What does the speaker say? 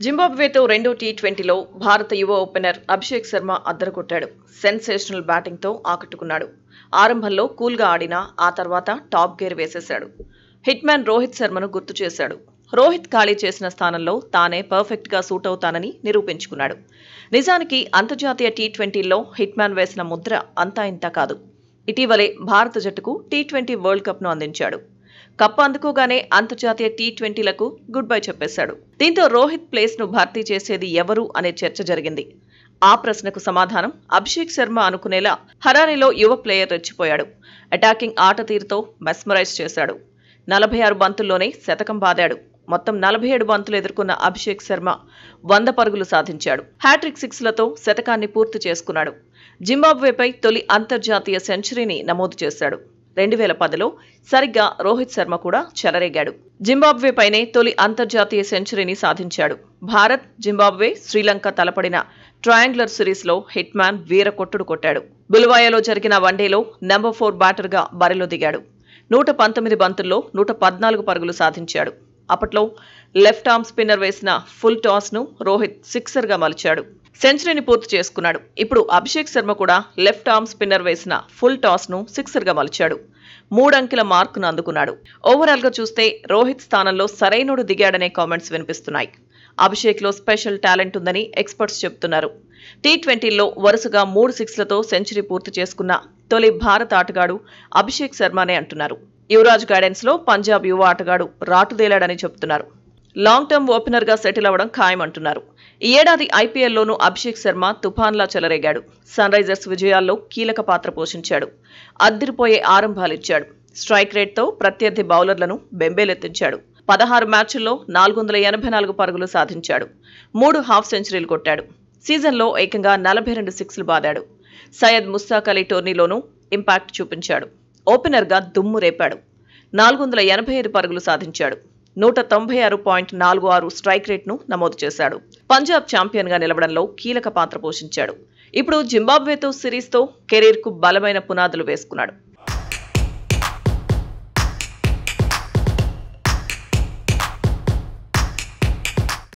జింబాబ్వేతో రెండో టీ20లో భారత యువ ఓపెనర్ అభిషేక్ శర్మ అద్దరగొట్టాడు. సెన్సేషనల్ బ్యాటింగ్తో ఆకట్టుకున్నాడు. ఆరంభంలో కూల్గా ఆడినా ఆ తర్వాత టాప్ గేర్ వేసేశాడు. హిట్ మ్యాన్ రోహిత్ శర్మను గుర్తు చేశాడు. రోహిత్ ఖాళీ చేసిన స్థానంలో తానే పర్ఫెక్ట్ గా సూట్ అవుతానని నిరూపించుకున్నాడు. నిజానికి అంతర్జాతీయ టీ20లో హిట్ మ్యాన్ వేసిన ముద్ర అంతా ఇంతా కాదు. ఇటీవలే భారత జట్టుకు టీ20 వరల్డ్ కప్ ను అందించాడు. కప్ అందుకోగానే అంతర్జాతీయ టీ20లకు గుడ్ బై చెప్పేశాడు. దీంతో రోహిత్ ప్లేస్ ను భర్తీ చేసేది ఎవరు అనే చర్చ జరిగింది. ఆ ప్రశ్నకు సమాధానం అభిషేక్ శర్మ అనుకునేలా హరారీలో యువ ప్లేయర్ రెచ్చిపోయాడు. అటాకింగ్ ఆట తీరుతో మెస్మరైజ్ చేశాడు. 46 బంతుల్లోనే శతకం బాదాడు. మొత్తం 47 బంతులు ఎదుర్కొన్న అభిషేక్ శర్మ 100 పరుగులు సాధించాడు. హ్యాట్రిక్ 6లతో శతకాన్ని పూర్తి చేసుకున్నాడు. జింబాబ్వేపై తొలి అంతర్జాతీయ సెంచరీని నమోదు చేశాడు. 2010లో సరిగ్గా రోహిత్ శర్మ కూడా చెలరేగాడు. జింబాబ్వేపైనే తొలి అంతర్జాతీయ సెంచరీని సాధించాడు. భారత్, జింబాబ్వే, శ్రీలంక తలపడిన ట్రయాంగులర్ సిరీస్లో హిట్ మ్యాన్ వీర కొట్టుడు కొట్టాడు. బులవాయాలో జరిగిన వన్డేలో నెంబర్ 4 బ్యాటర్గా బరిలో దిగాడు. 119 బంతుల్లో 114 పరుగులు సాధించాడు. అప్పట్లో లెఫ్ట్ ఆర్మ్ స్పిన్నర్ వేసిన ఫుల్ టాస్ ను రోహిత్ సిక్సర్ గా మలిచాడు. సెంచరీని పూర్తి చేసుకున్నాడు. ఇప్పుడు అభిషేక్ శర్మ కూడా లెఫ్ట్ ఆర్మ్ స్పిన్నర్ వేసిన ఫుల్ టాస్ ను సిక్సర్ గా మలిచాడు. 3 అంకెల మార్కును అందుకున్నాడు. ఓవరాల్ గా చూస్తే రోహిత్ స్థానంలో సరైనోడు దిగాడనే కామెంట్స్ వినిపిస్తున్నాయి. అభిషేక్ లో స్పెషల్ టాలెంట్ ఉందని ఎక్స్పర్ట్స్ చెబుతున్నారు. టీ20లో వరుసగా 3 6లతో సెంచరీ పూర్తి చేసుకున్న తొలి భారత ఆటగాడు అభిషేక్ శర్మనే అంటున్నారు. యువరాజ్ గైడెన్స్ లో పంజాబ్ యువ ఆటగాడు రాటుదేలాడని చెబుతున్నారు. లాంగ్ టర్మ్ ఓపెనర్ గా సెటిల్ అవ్వడం ఖాయమంటున్నారు. ఈ ఏడాది ఐపీఎల్లోనూ అభిషేక్ శర్మ తుఫాన్లా చెలరేగాడు. సన్ రైజర్స్ విజయాల్లో కీలక పాత్ర పోషించాడు. అద్దిరిపోయే ఆరంభాలిచ్చాడు. స్ట్రైక్ రేట్తో ప్రత్యర్థి బౌలర్లను బెంబేలెత్తించాడు. 16 మ్యాచ్ల్లో 484 పరుగులు సాధించాడు. 3 హాఫ్ సెంచరీలు కొట్టాడు. సీజన్లో ఏకంగా 42 సిక్స్లు బాదాడు. సయ్యద్ ముస్తాక్ అలీ టోర్నీలోనూ ఇంపాక్ట్ చూపించాడు. ఓపెనర్ గా దుమ్ము రేపాడు. 485 పరుగులు సాధించాడు. 196.46 స్ట్రైక్ రేట్ ను నమోదు చేశాడు. పంజాబ్ ఛాంపియన్ గా నిలవడంలో కీలక పాత్ర పోషించాడు. ఇప్పుడు జింబాబ్వేతో సిరీస్తో కెరీర్ కు బలమైన పునాదులు వేసుకున్నాడు.